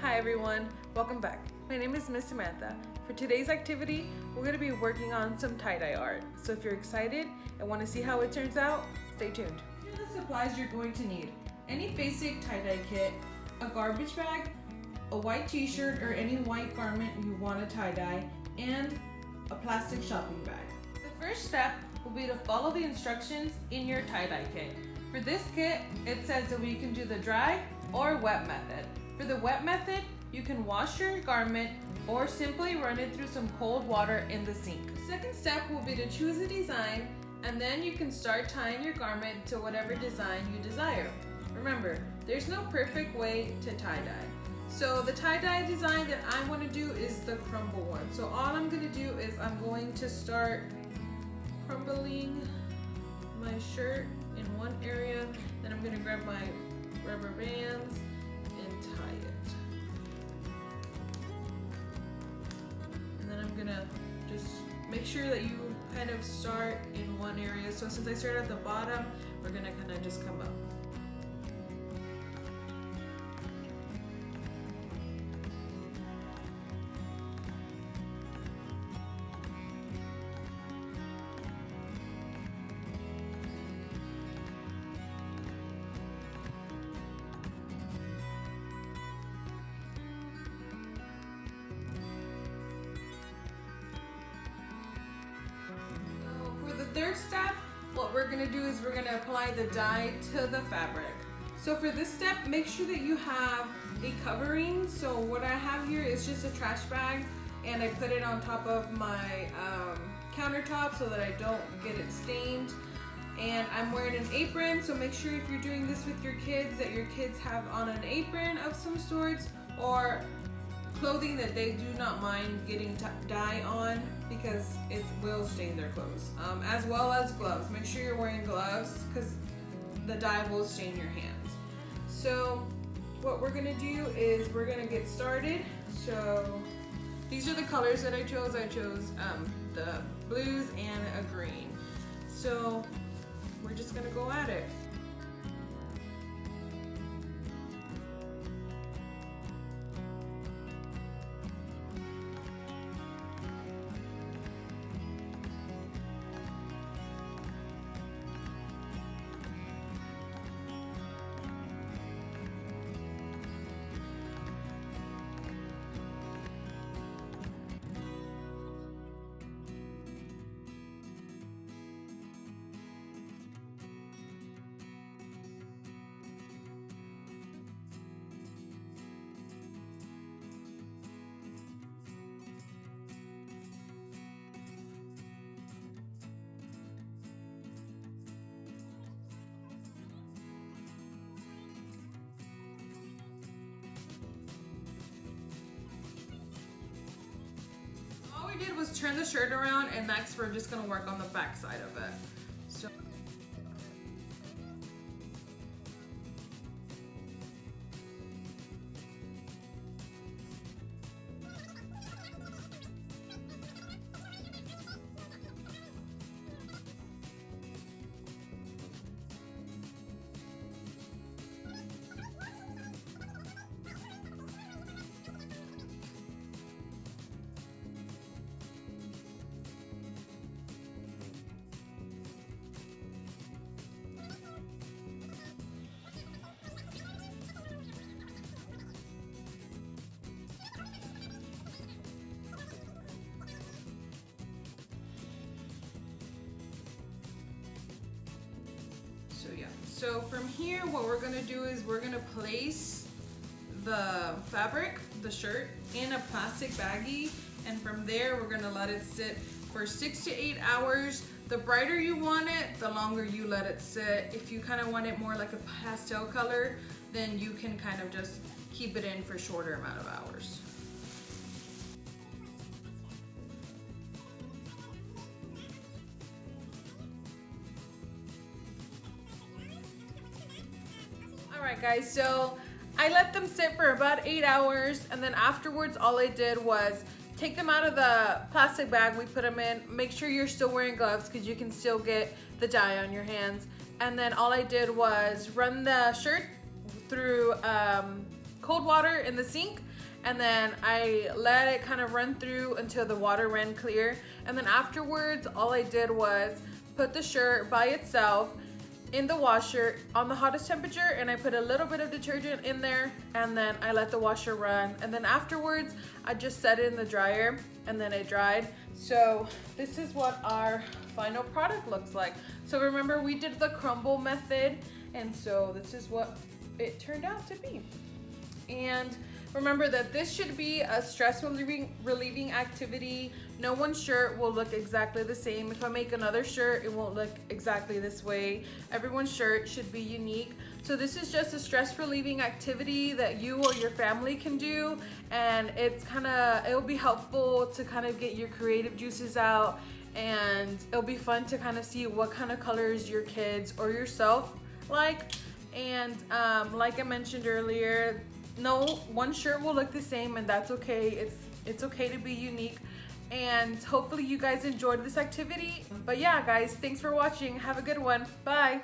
Hi everyone, welcome back. My name is Miss Samantha. For today's activity, we're going to be working on some tie-dye art. So if you're excited and want to see how it turns out, stay tuned. Here are the supplies you're going to need. Any basic tie-dye kit, a garbage bag, a white t-shirt or any white garment you want to tie-dye, and a plastic shopping bag. The first step will be to follow the instructions in your tie-dye kit. For this kit, it says that we can do the dry or wet method. For the wet method, you can wash your garment or simply run it through some cold water in the sink. The second step will be to choose a design, and then you can start tying your garment to whatever design you desire. Remember, there's no perfect way to tie-dye. So the tie-dye design that I want to do is the crumble one. So all I'm going to do is I'm going to start crumbling my shirt in one area, then I'm going to grab my rubber bands and tie it. And then I'm going to just make sure that you kind of start in one area. So since I started at the bottom, we're going to kind of just come up. Third step, what we're going to do is we're going to apply the dye to the fabric. So for this step, make sure that you have a covering. So what I have here is just a trash bag, and I put it on top of my countertop so that I don't get it stained. And I'm wearing an apron, so make sure if you're doing this with your kids that your kids have on an apron of some sorts or clothing that they do not mind getting dye on, because it will stain their clothes, as well as gloves. Make sure you're wearing gloves because the dye will stain your hands. So what we're gonna do is we're gonna get started. So these are the colors that I chose. I chose the blues and a green. So we're just gonna go at it. All we did was turn the shirt around, and next we're just gonna work on the back side of it. So yeah, so from here what we're gonna do is we're gonna place the fabric, the shirt, in a plastic baggie, and from there we're gonna let it sit for 6 to 8 hours. The brighter you want it, the longer you let it sit. If you kind of want it more like a pastel color, then you can kind of just keep it in for a shorter amount of hours. Alright guys, so I let them sit for about 8 hours, and then afterwards all I did was take them out of the plastic bag we put them in. Make sure you're still wearing gloves because you can still get the dye on your hands. And then all I did was run the shirt through cold water in the sink, and then I let it kind of run through until the water ran clear. And then afterwards, all I did was put the shirt by itself in the washer on the hottest temperature, and I put a little bit of detergent in there, and then I let the washer run. And then afterwards, I just set it in the dryer, and then it dried. So this is what our final product looks like. So remember, we did the crumble method, and so this is what it turned out to be. And remember that this should be a stress relieving activity. No one shirt will look exactly the same. If I make another shirt, it won't look exactly this way. Everyone's shirt should be unique. So this is just a stress relieving activity that you or your family can do, and it'll be helpful to kind of get your creative juices out, and it'll be fun to kind of see what kind of colors your kids or yourself like. And like I mentioned earlier, no one shirt will look the same, and that's okay. It's okay to be unique, and hopefully you guys enjoyed this activity. But yeah, guys, thanks for watching. Have a good one. Bye.